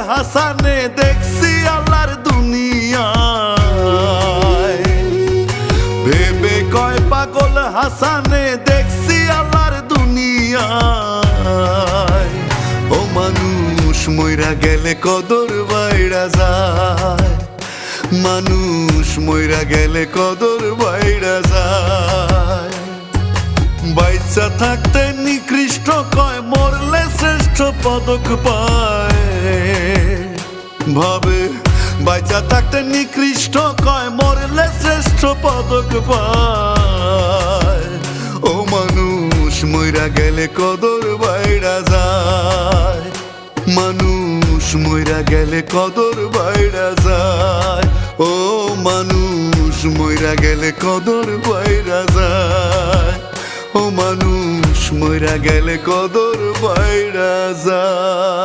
হাসানে দেখছি আল্লাহর দুনিয়ায়। ভেবে কয় পাগল হাসানে দেখছি আল্লাহর দুনিয়ায়। ও মানুষ মইরা গেলে কদর বাইরা যায়, মানুষ মইরা গেলে কদর বাইরা যায়। বাইচা থাকতে নিকৃষ্ট কয়, মরলে শ্রেষ্ঠ পদক পায়। ভাবে বাইচা থাকতে নিকৃষ্ট কয়, মরলে শ্রেষ্ঠ পদক পায়। ও মানুষ মইরা গেলে কদর বাইরা যায়, মানুষ মইরা গেলে কদর বাইরা যায়। ও মানুষ মইরা গেলে কদর বাইরা যায়, ও মানুষ মইরা গেলে কদর বাইরা যায়।